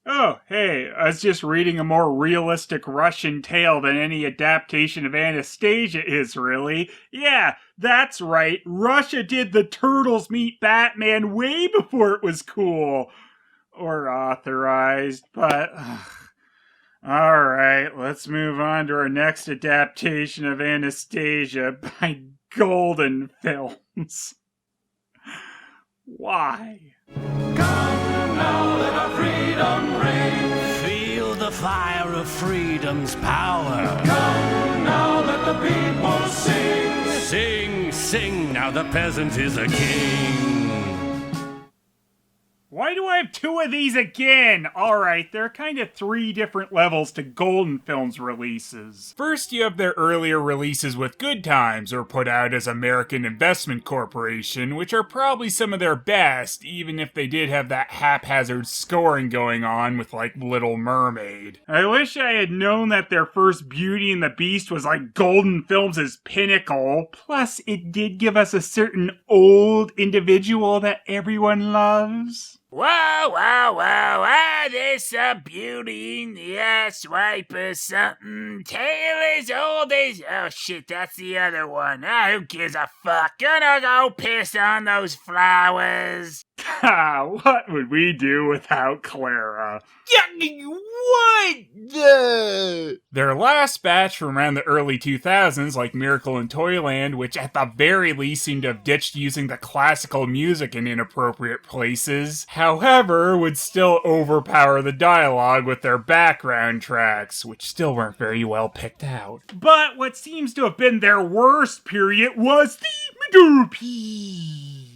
Oh, hey, I was just reading a more realistic Russian tale than any adaptation of Anastasia is, really. Yeah, that's right. Russia did the Turtles Meet Batman way before it was cool. Or authorized, but... Alright, let's move on to our next adaptation of Anastasia by Golden Films. Why? Come now, let our freedom reign. Feel the fire of freedom's power. Come now, let the people sing. Sing, sing, now the peasant is a king. Why do I have two of these again? Alright, there are kind of three different levels to Golden Films releases. First, you have their earlier releases with Good Times, or put out as American Investment Corporation, which are probably some of their best, even if they did have that haphazard scoring going on with, like, Little Mermaid. I wish I had known that their first Beauty and the Beast was like Golden Films' pinnacle. Plus, it did give us a certain old individual that everyone loves. Whoa, whoa, whoa, this a beauty in the ass wipe or something. Tale as old as... Oh shit, that's the other one. Who gives a fuck? Gonna go piss on those flowers. What would we do without Clara? What the... Their last batch from around the early 2000s, like Miracle in Toyland, which at the very least seemed to have ditched using the classical music in inappropriate places, however, would still overpower the dialogue with their background tracks, which still weren't very well picked out. But what seems to have been their worst period was the middle piece.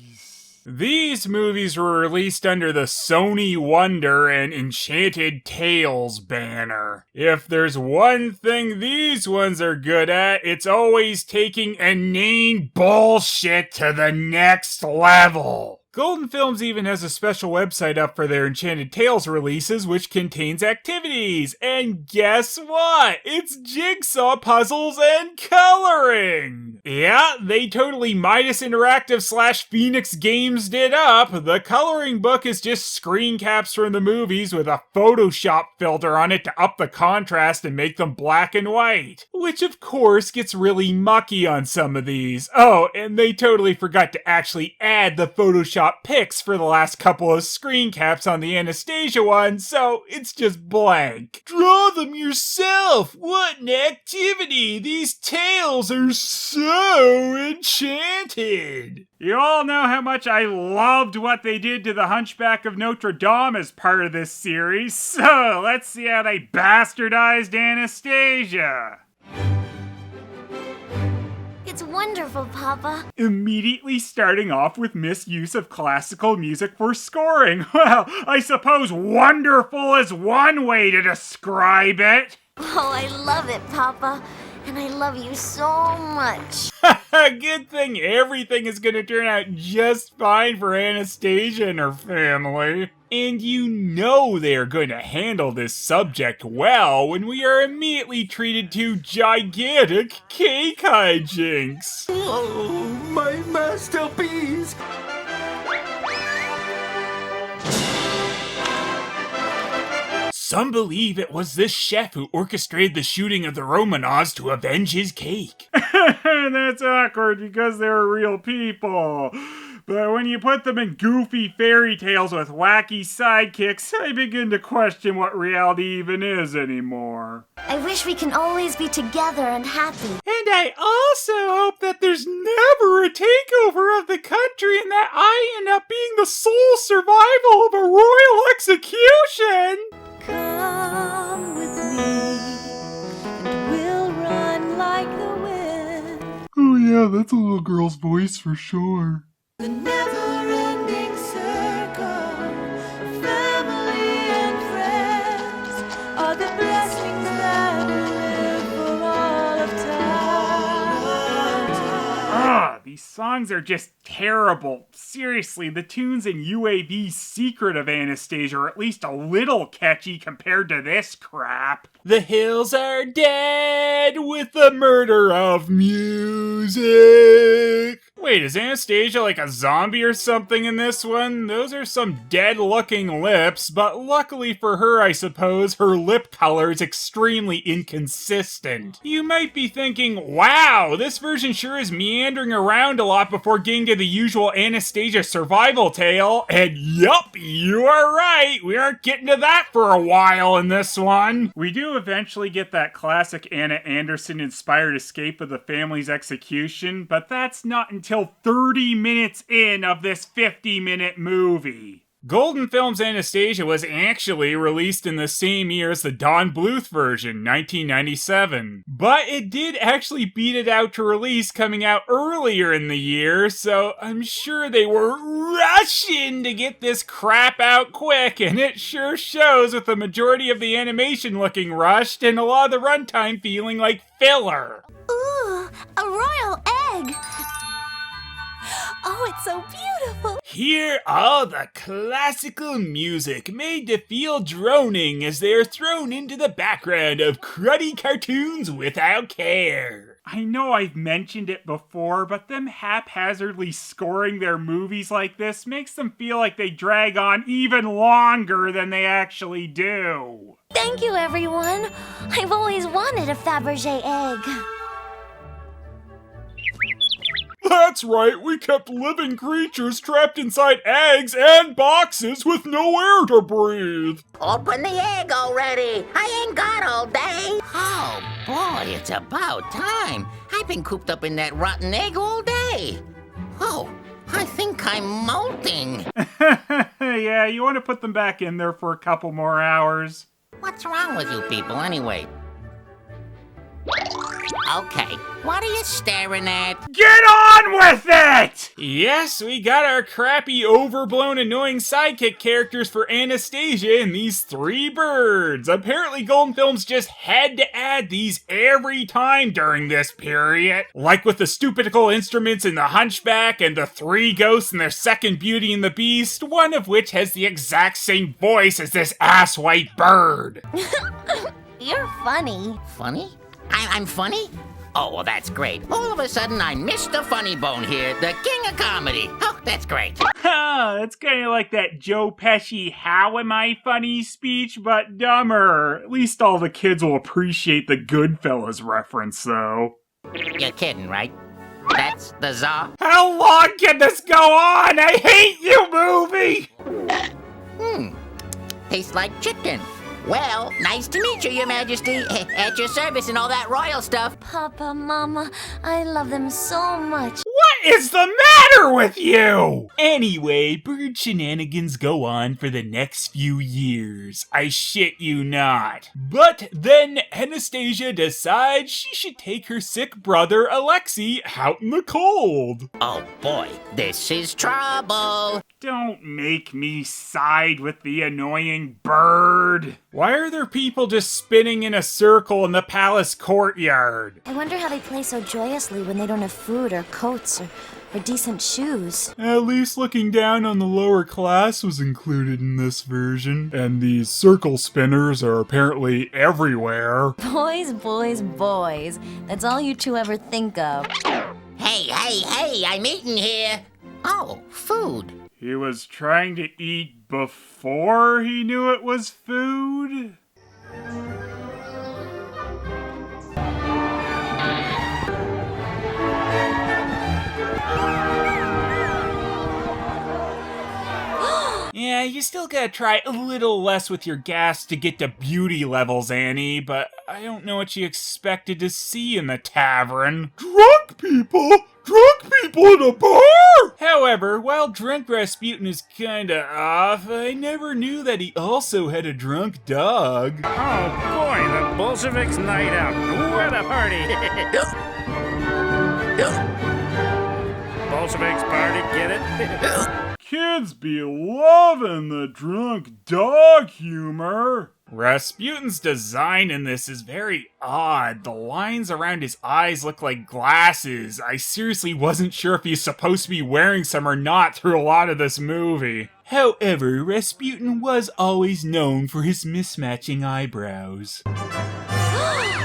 These movies were released under the Sony Wonder and Enchanted Tales banner. If there's one thing these ones are good at, it's always taking inane bullshit to the next level. Golden Films even has a special website up for their Enchanted Tales releases, which contains activities. And guess what? It's jigsaw puzzles and coloring! Yeah, they totally Midas Interactive / Phoenix Games did up. The coloring book is just screen caps from the movies with a Photoshop filter on it to up the contrast and make them black and white. Which of course gets really mucky on some of these. Oh, and they totally forgot to actually add the Photoshop pics for the last couple of screen caps on the Anastasia one, so it's just blank. Draw them yourself! What an activity! These tales are so enchanted! You all know how much I loved what they did to the Hunchback of Notre Dame as part of this series, so let's see how they bastardized Anastasia. It's wonderful, Papa. Immediately starting off with misuse of classical music for scoring. Well, I suppose wonderful is one way to describe it. Oh, I love it, Papa. And I love you so much. Good thing everything is gonna turn out just fine for Anastasia and her family. And you know they are going to handle this subject well when we are immediately treated to gigantic cake hijinks. Oh, my masterpiece! Some believe it was this chef who orchestrated the shooting of the Romanovs to avenge his cake. That's awkward because they're real people. But when you put them in goofy fairy tales with wacky sidekicks, I begin to question what reality even is anymore. I wish we can always be together and happy. And I also hope that there's never a takeover of the country and that I end up being the sole survival of a royal execution. Come with me, and we'll run like the wind. Oh yeah, that's a little girl's voice for sure. The never-ending circle of family and friends are the blessings that will live for all of time. These songs are just terrible. Seriously, the tunes in UAV's Secret of Anastasia are at least a little catchy compared to this crap. The hills are dead with the murder of music. Wait, is Anastasia like a zombie or something in this one? Those are some dead-looking lips, but luckily for her, I suppose, her lip color is extremely inconsistent. You might be thinking, wow, this version sure is meandering around a lot before getting to the usual Anastasia survival tale, and yup, you are right, we aren't getting to that for a while in this one. We do eventually get that classic Anna Anderson-inspired escape of the family's execution, but that's not until 30 minutes in of this 50-minute movie. Golden Films' Anastasia was actually released in the same year as the Don Bluth version, 1997. But it did actually beat it out to release, coming out earlier in the year, so I'm sure they were rushing to get this crap out quick, and it sure shows with the majority of the animation looking rushed and a lot of the runtime feeling like filler. Ooh, a royal egg! Oh, it's so beautiful! Hear all the classical music made to feel droning as they are thrown into the background of cruddy cartoons without care. I know I've mentioned it before, but them haphazardly scoring their movies like this makes them feel like they drag on even longer than they actually do. Thank you, everyone! I've always wanted a Fabergé egg. That's right, we kept living creatures trapped inside eggs and boxes with no air to breathe. Open the egg already! I ain't got all day! Oh, boy, it's about time. I've been cooped up in that rotten egg all day. Oh, I think I'm molting. Yeah, you want to put them back in there for a couple more hours. What's wrong with you people, anyway? Okay, what are you staring at? Get on with it! Yes, we got our crappy, overblown, annoying sidekick characters for Anastasia and these three birds. Apparently Golden Films just had to add these every time during this period. Like with the stupidical instruments in The Hunchback and the three ghosts in their second Beauty and the Beast, one of which has the exact same voice as this ass-white bird. You're funny. Funny? I'm funny? Oh, well, that's great. All of a sudden, I'm Mr. Funny Bone here, the king of comedy. Oh, that's great. It's kind of like that Joe Pesci "How am I funny" speech, but dumber. At least all the kids will appreciate the Goodfellas reference, though. You're kidding, right? That's the Czar? How long can this go on? I hate you, movie! Tastes like chicken. Well, nice to meet you, Your Majesty. At your service and all that royal stuff. Papa, Mama, I love them so much. What is the matter with you? Anyway, bird shenanigans go on for the next few years. I shit you not. But then Anastasia decides she should take her sick brother Alexei out in the cold. Oh boy, this is trouble. Don't make me side with the annoying bird. Why are there people just spinning in a circle in the palace courtyard? I wonder how they play so joyously when they don't have food or coats or decent shoes. At least looking down on the lower class was included in this version. And these circle spinners are apparently everywhere. Boys, boys, boys. That's all you two ever think of. Hey, I'm eating here. Oh, food. He was trying to eat before he knew it was food? Yeah, you still gotta try a little less with your gas to get to beauty levels, Annie, but I don't know what you expected to see in the tavern. Drunk people in a bar! However, while drunk Rasputin is kinda off, I never knew that he also had a drunk dog. Oh boy, the Bolsheviks' night out. What a party! Bolsheviks party, get it? Kids be loving the drunk dog humor. Rasputin's design in this is very odd. The lines around his eyes look like glasses. I seriously wasn't sure if he's supposed to be wearing some or not through a lot of this movie. However, Rasputin was always known for his mismatching eyebrows.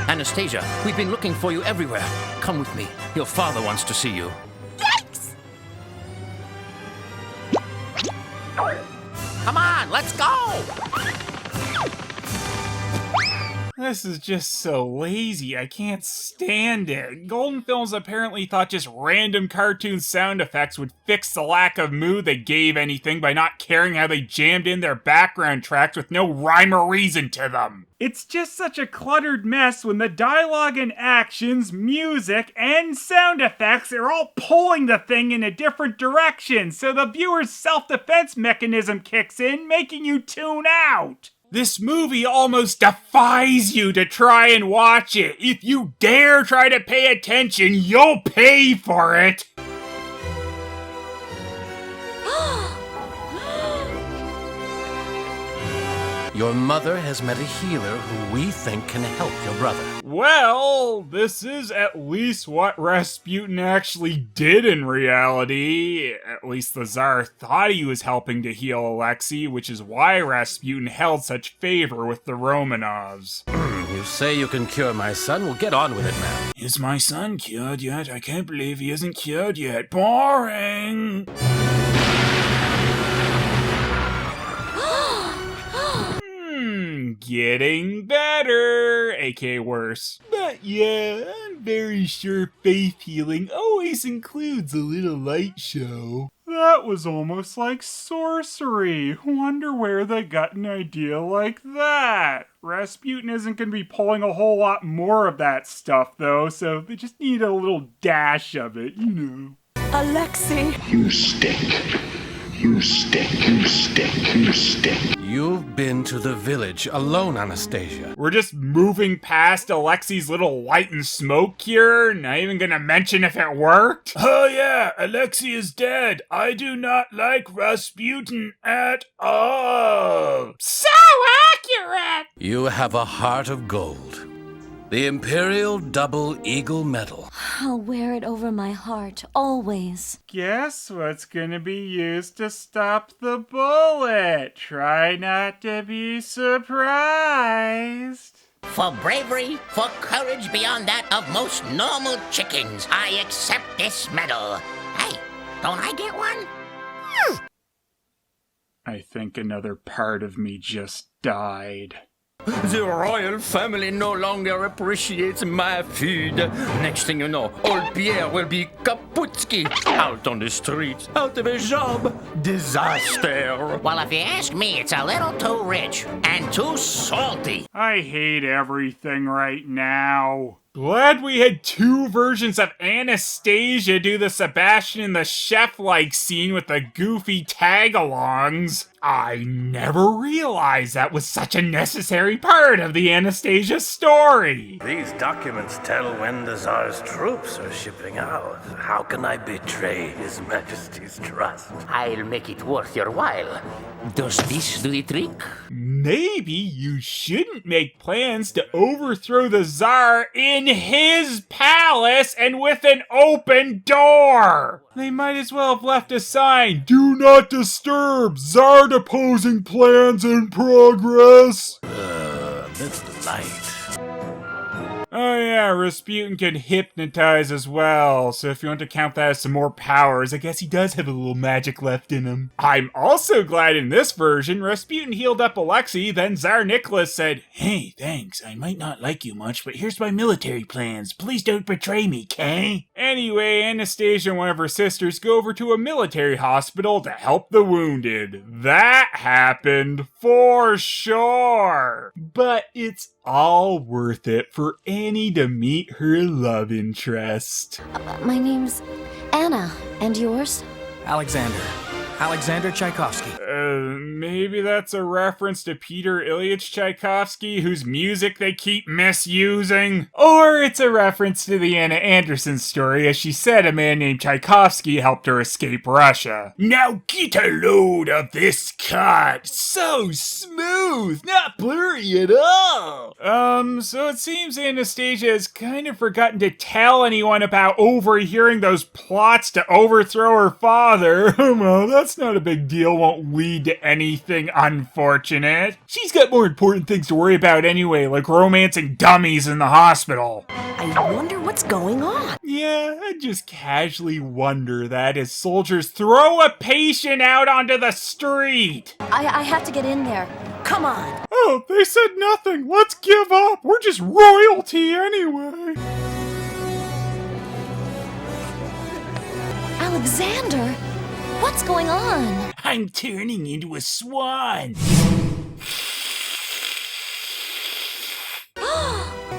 Anastasia, we've been looking for you everywhere. Come with me. Your father wants to see you. Thanks! Come on, let's go! This is just so lazy, I can't stand it. Golden Films apparently thought just random cartoon sound effects would fix the lack of mood they gave anything by not caring how they jammed in their background tracks with no rhyme or reason to them. It's just such a cluttered mess when the dialogue and actions, music, and sound effects are all pulling the thing in a different direction, so the viewer's self-defense mechanism kicks in, making you tune out. This movie almost defies you to try and watch it. If you dare try to pay attention, you'll pay for it. Your mother has met a healer who we think can help your brother. Well, this is at least what Rasputin actually did in reality. At least the Tsar thought he was helping to heal Alexei, which is why Rasputin held such favor with the Romanovs. You say you can cure my son? Well, get on with it, man. Is my son cured yet? I can't believe he isn't cured yet. Boring! Getting better, aka worse. But yeah, I'm very sure faith healing always includes a little light show. That was almost like sorcery. Wonder where they got an idea like that. Rasputin isn't going to be pulling a whole lot more of that stuff though, so they just need a little dash of it, you know. Alexei. You stink. You stink. You stink. You stink. You've been to the village alone, Anastasia. We're just moving past Alexei's little light and smoke cure, not even gonna mention if it worked. Oh yeah, Alexei is dead. I do not like Rasputin at all. So accurate! You have a heart of gold. The Imperial Double Eagle Medal. I'll wear it over my heart, always. Guess what's gonna be used to stop the bullet? Try not to be surprised. For bravery, for courage beyond that of most normal chickens, I accept this medal. Hey, don't I get one? I think another part of me just died. The royal family no longer appreciates my food. Next thing you know, old Pierre will be Kaputski. Out on the streets, out of a job. Disaster. Well, if you ask me, it's a little too rich and too salty. I hate everything right now. Glad we had two versions of Anastasia do the Sebastian the Chef-like scene with the goofy tag-alongs. I never realized that was such a necessary part of the Anastasia story. These documents tell when the Tsar's troops are shipping out. How can I betray His Majesty's trust? I'll make it worth your while. Does this do the trick? Maybe you shouldn't make plans to overthrow the Tsar in his palace and with an open door. They might as well have left a sign, "Do not disturb, Tsar deposing plans in progress." That's the light. Oh yeah, Rasputin can hypnotize as well, so if you want to count that as some more powers, I guess he does have a little magic left in him. I'm also glad in this version, Rasputin healed up Alexei, then Tsar Nicholas said, "Hey, thanks, I might not like you much, but here's my military plans. Please don't betray me, Kay?" Anyway, Anastasia and one of her sisters go over to a military hospital to help the wounded. That happened for sure. But it's all worth it for Annie to meet her love interest. My name's Anna, and yours? Alexander Tchaikovsky. Maybe that's a reference to Peter Ilyich Tchaikovsky, whose music they keep misusing. Or it's a reference to the Anna Anderson story, as she said a man named Tchaikovsky helped her escape Russia. Now get a load of this cut. So smooth. smooth, not blurry at all. So it seems Anastasia has kind of forgotten to tell anyone about overhearing those plots to overthrow her father. Well, that's not a big deal, won't lead to anything unfortunate. She's got more important things to worry about anyway, like romancing dummies in the hospital. I wonder what's going on. Yeah, I just casually wonder that as soldiers throw a patient out onto the street. I have to get in there. Come on. Oh, they said nothing. Let's give up. We're just royalty anyway. Alexander? What's going on? I'm turning into a swan.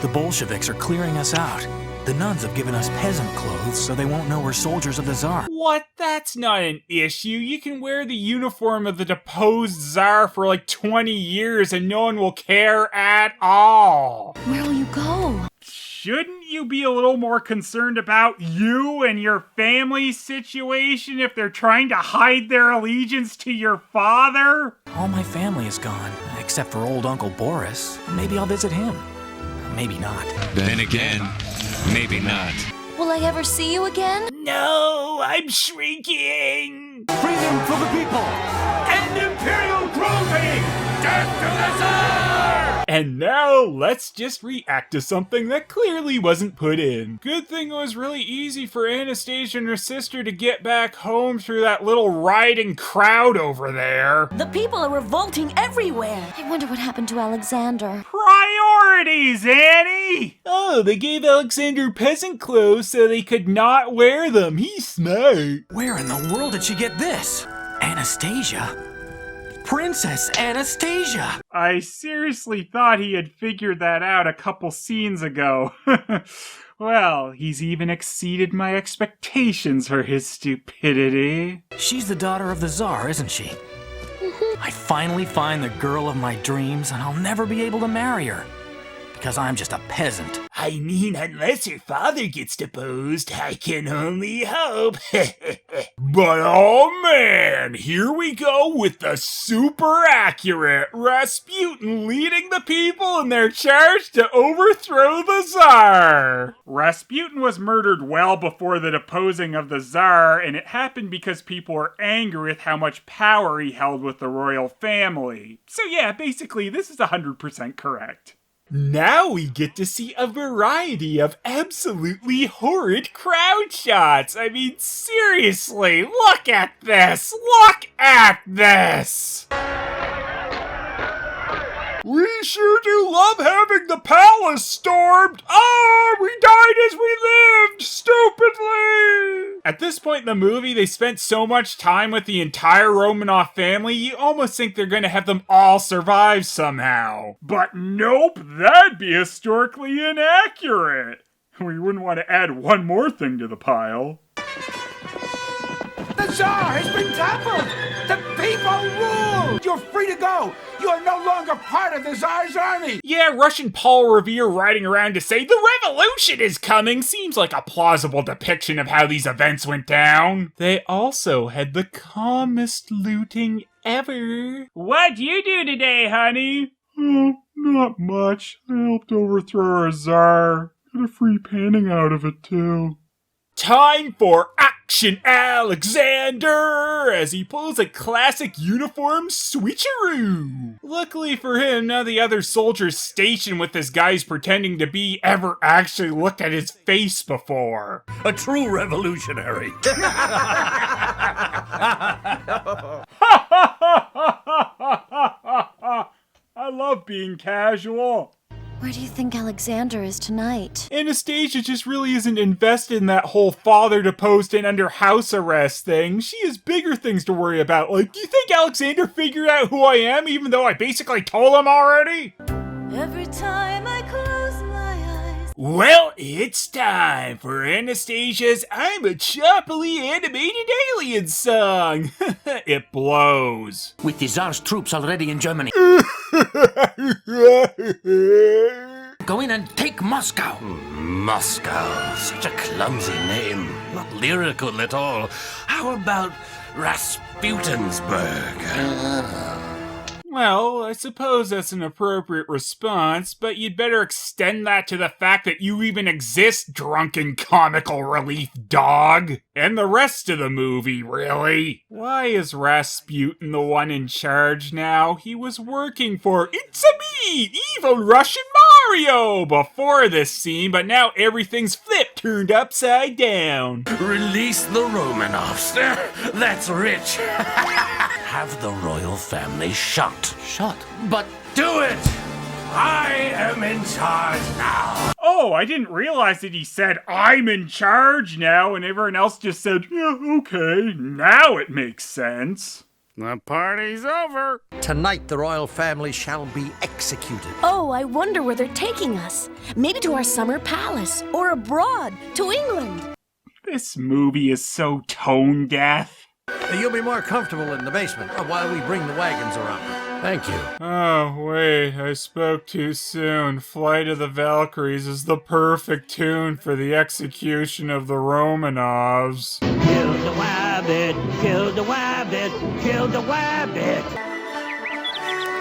The Bolsheviks are clearing us out. The nuns have given us peasant clothes so they won't know we're soldiers of the Tsar. What? That's not an issue. You can wear the uniform of the deposed Tsar for like 20 years and no one will care at all. Where will you go? Shouldn't you be a little more concerned about you and your family's situation if they're trying to hide their allegiance to your father? All my family is gone, except for old Uncle Boris. Maybe I'll visit him. Maybe not. Then again, maybe not. Will I ever see you again? No, I'm shrinking. Freedom for the people and imperial clothing. Death to the Tsar! And now, let's just react to something that clearly wasn't put in. Good thing it was really easy for Anastasia and her sister to get back home through that little rioting crowd over there. The people are revolting everywhere. I wonder what happened to Alexander. Priorities, Annie! Oh, they gave Alexander peasant clothes so they could not wear them. He's smart. Where in the world did she get this? Anastasia? Princess Anastasia! I seriously thought he had figured that out a couple scenes ago. Well, he's even exceeded my expectations for his stupidity. She's the daughter of the Tsar, isn't she? I finally find the girl of my dreams, and I'll never be able to marry her. Because I'm just a peasant. I mean, unless her father gets deposed, I can only hope. But oh man, here we go with the super accurate Rasputin leading the people in their charge to overthrow the Tsar. Rasputin was murdered well before the deposing of the Tsar, and it happened because people were angry with how much power he held with the royal family. So yeah, basically this is 100% correct. Now we get to see a variety of absolutely horrid crowd shots. I mean, seriously, look at this! Look at this! We sure do love having the palace stormed! Ah, we died as we lived, stupidly! At this point in the movie, they spent so much time with the entire Romanov family, you almost think they're gonna have them all survive somehow. But nope, that'd be historically inaccurate. We wouldn't want to add one more thing to the pile. The Tsar has been toppled! The people rule! You're free to go! You are no longer part of the Tsar's army! Yeah, Russian Paul Revere riding around to say the revolution is coming seems like a plausible depiction of how these events went down. They also had the calmest looting ever. What'd you do today, honey? Oh, not much. I helped overthrow a Tsar. Got a free painting out of it, too. Time for action, Alexander! As he pulls a classic uniform switcheroo. Luckily for him, none of the other soldiers stationed with this guy's pretending to be ever actually looked at his face before. A true revolutionary. I love being casual. Where do you think Alexander is tonight? Anastasia just really isn't invested in that whole father deposed and under house arrest thing. She has bigger things to worry about. Like, do you think Alexander figured out who I am even though I basically told him already? Every time I close my eyes. Well, it's time for Anastasia's I'm a choppily animated alien song. It blows. With the Tsar's troops already in Germany. Go in and take Moscow. Moscow, such a clumsy name. Not lyrical at all. How about Rasputinsburg? Well, I suppose that's an appropriate response, but you'd better extend that to the fact that you even exist, drunken comical relief dog. And the rest of the movie, really. Why is Rasputin the one in charge now? He was working for It's-a-me, evil Russian Mario, before this scene, but now everything's flipped, turned upside down. Release the Romanovs. That's rich. Have the royal family shot. Shut. But do it! I am in charge now. Oh, I didn't realize that he said, I'm in charge now, and everyone else just said, yeah, okay, now it makes sense. The party's over. Tonight the royal family shall be executed. Oh, I wonder where they're taking us. Maybe to our summer palace, or abroad, to England. This movie is so tone deaf. You'll be more comfortable in the basement while we bring the wagons around. Thank you. Oh, wait, I spoke too soon. Flight of the Valkyries is the perfect tune for the execution of the Romanovs. Kill the wabbit, kill the wabbit, kill the wabbit.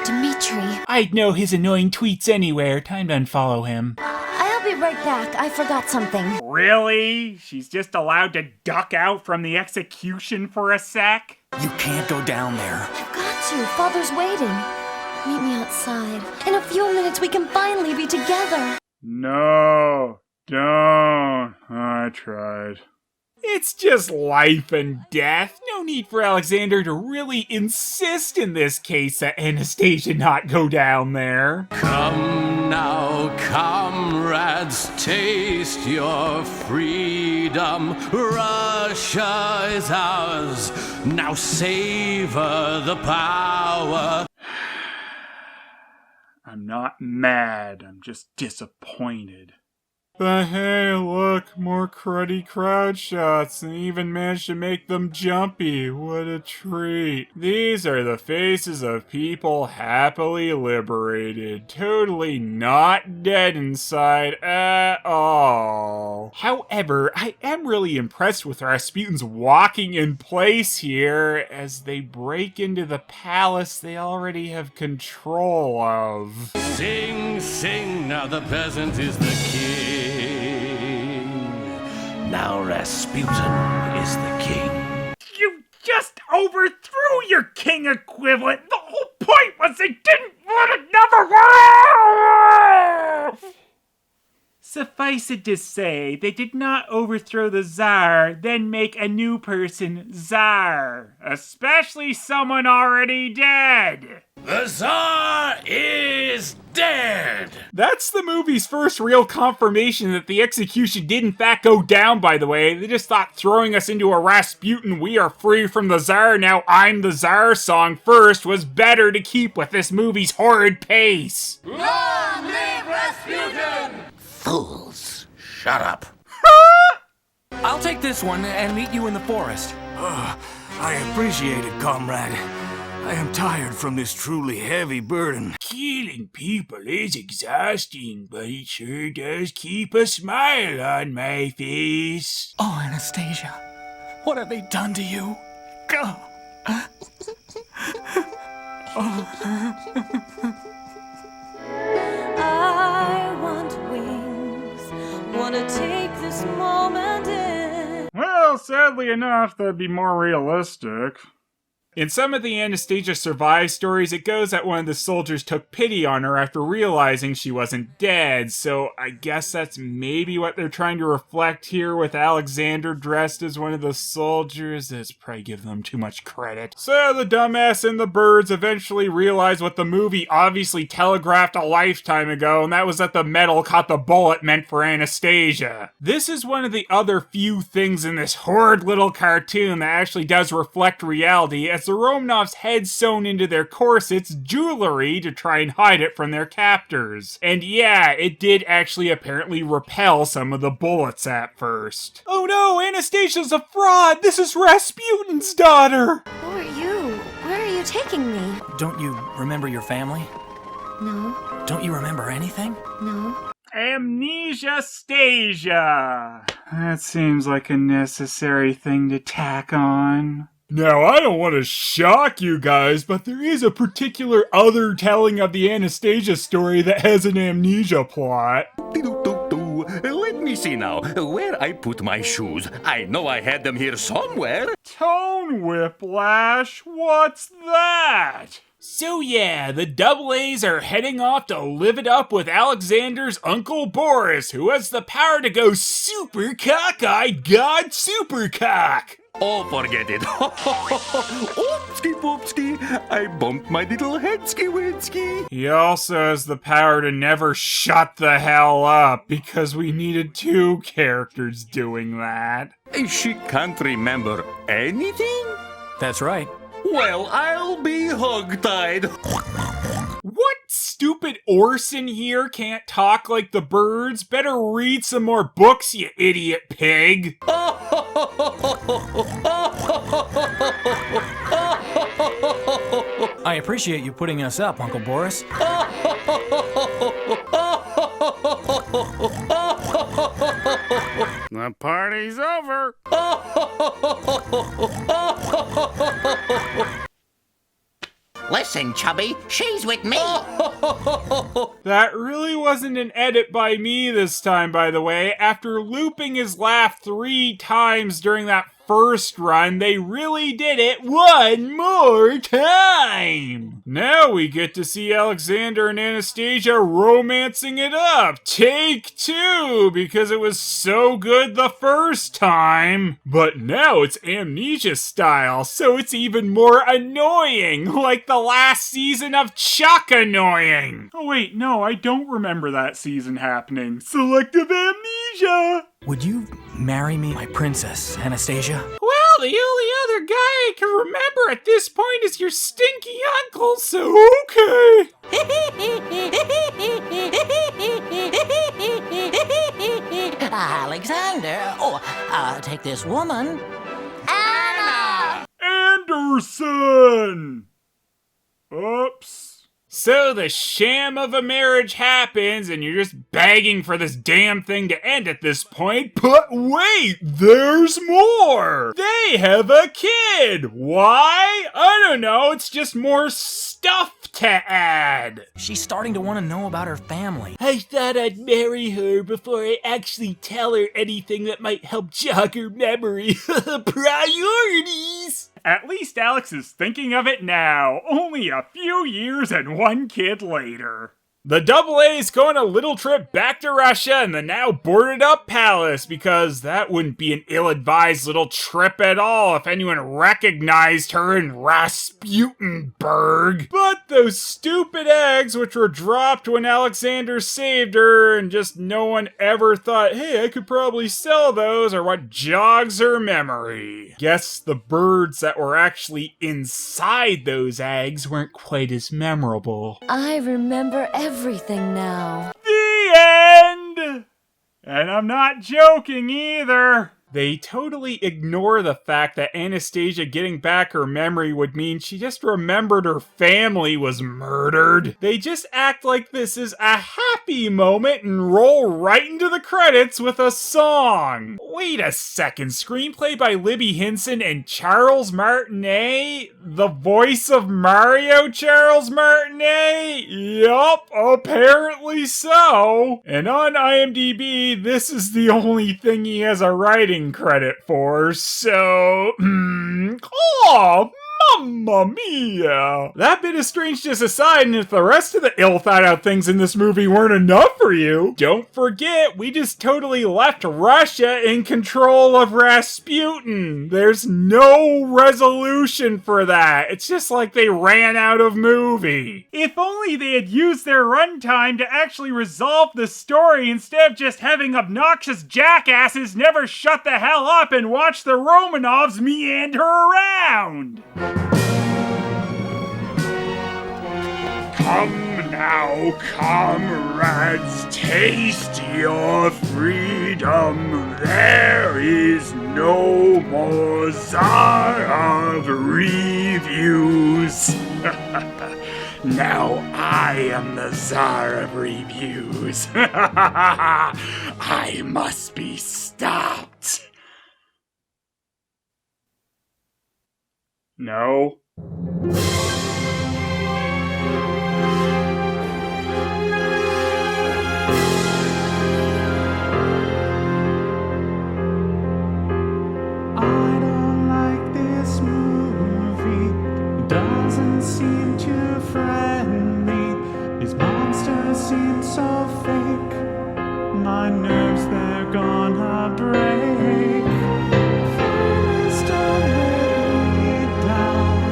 Dimitri. I'd know his annoying tweets anywhere. Time to unfollow him. I'll be right back. I forgot something. Really? She's just allowed to duck out from the execution for a sec? You can't go down there. I've got to. Father's waiting. Meet me outside. In a few minutes, we can finally be together. No, don't. I tried. It's just life and death. No need for Alexander to really insist in this case that Anastasia not go down there. Come now, comrades, taste your freedom. Russia is ours. Now savor the power. I'm not mad, I'm just disappointed. But hey, look, more cruddy crowd shots, and even managed to make them jumpy. What a treat. These are the faces of people happily liberated, totally not dead inside at all. However, I am really impressed with Rasputin's walking in place here as they break into the palace they already have control of. Sing, sing, now the peasant is the king. Now Rasputin is the king. You just overthrew your king equivalent. The whole point was they didn't want another war! Suffice it to say, they did not overthrow the Tsar, then make a new person Tsar. Especially someone already dead. The Tsar is dead! That's the movie's first real confirmation that the execution did in fact go down, by the way. They just thought throwing us into a Rasputin, we are free from the Tsar, now I'm the Tsar song first was better to keep with this movie's horrid pace. Long live Rasputin! Fools, shut up. I'll take this one and meet you in the forest. I appreciate it, comrade. I am tired from this truly heavy burden. Killing people is exhausting, but it sure does keep a smile on my face. Oh, Anastasia, what have they done to you? I want wings. Wanna take this moment in. Well, sadly enough, that'd be more realistic. In some of the Anastasia Survive stories, it goes that one of the soldiers took pity on her after realizing she wasn't dead, so I guess that's maybe what they're trying to reflect here with Alexander dressed as one of the soldiers. That's probably giving them too much credit. So the dumbass and the birds eventually realize what the movie obviously telegraphed a lifetime ago, and that was that the metal caught the bullet meant for Anastasia. This is one of the other few things in this horrid little cartoon that actually does reflect reality, as the Romanovs had sewn into their corsets jewelry to try and hide it from their captors. And yeah, it did actually apparently repel some of the bullets at first. Oh no, Anastasia's a fraud! This is Rasputin's daughter! Who are you? Where are you taking me? Don't you remember your family? No. Don't you remember anything? No. Amnesia-stasia! That seems like a necessary thing to tack on. Now, I don't want to shock you guys, but there is a particular other telling of the Anastasia story that has an amnesia plot. Let me see now. Where I put my shoes? I know I had them here somewhere. Tone whiplash? What's that? So yeah, the double A's are heading off to live it up with Alexander's Uncle Boris, who has the power to go super cockeyed God super cock. Oh, forget it. Oopski poopski. I bumped my little headski winsky. He also has the power to never shut the hell up, because we needed two characters doing that. She can't remember anything? That's right. Well, I'll be hog-tied. What stupid Orson here can't talk like the birds? Better read some more books, you idiot pig. I appreciate you putting us up, Uncle Boris. The party's over. Listen, Chubby, she's with me. That really wasn't an edit by me this time, by the way. After looping his laugh 3 times during that first run, they really did it one more time! Now we get to see Alexander and Anastasia romancing it up. Take 2, because it was so good the first time. But now it's amnesia style, so it's even more annoying, like the last season of Chuck Annoying. Oh wait, no, I don't remember that season happening. Selective amnesia! Would you marry me, my princess, Anastasia? Well, the only other guy I can remember at this point is your stinky uncle, so okay. Alexander. Take this woman. Anna! Anderson! Oops. So the sham of a marriage happens, and you're just begging for this damn thing to end at this point. But wait, there's more! They have a kid! Why? I don't know, it's just more stuff to add. She's starting to want to know about her family. I thought I'd marry her before I actually tell her anything that might help jog her memory. Priorities! At least Alex is thinking of it now, only a few years and 1 kid later. The double A's go on a little trip back to Russia in the now boarded up palace, because that wouldn't be an ill-advised little trip at all if anyone recognized her in Rasputinburg. But those stupid eggs which were dropped when Alexander saved her and just no one ever thought, hey, I could probably sell those, are what jogs her memory. Guess the birds that were actually inside those eggs weren't quite as memorable. I remember everything now. The end! And I'm not joking either. They totally ignore the fact that Anastasia getting back her memory would mean she just remembered her family was murdered. They just act like this is a happy moment and roll right into the credits with a song. Wait a second, screenplay by Libby Hinson and Charles Martinet? The voice of Mario Charles Martinet? Yup, apparently so. And on IMDb, this is the only thing he has a writing credit for, so oh, mamma mia. That bit of strangeness aside, and if the rest of the ill thought out things in this movie weren't enough for you, don't forget we just totally left Russia in control of Rasputin. There's no resolution for that. It's just like they ran out of movie. If only they had used their runtime to actually resolve the story instead of just having obnoxious jackasses never shut the hell up and watch the Romanovs meander around. Come now, comrades, taste your freedom. There is no more Tsar of reviews. Now I am the Tsar of reviews. I must be stopped. No. I don't like this movie. It doesn't seem too friendly. These monsters seem so fake. My nerves, they're gonna break. Please don't let me down.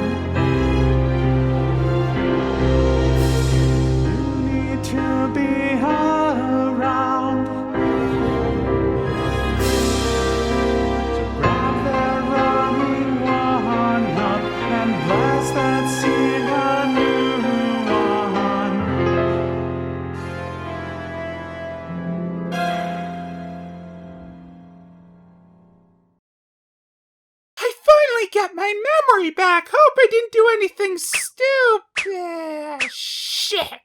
You need to be around. Grab that running one up and blast that scene a new one. I finally got my memory back. Hope I didn't do anything stupid. Shit.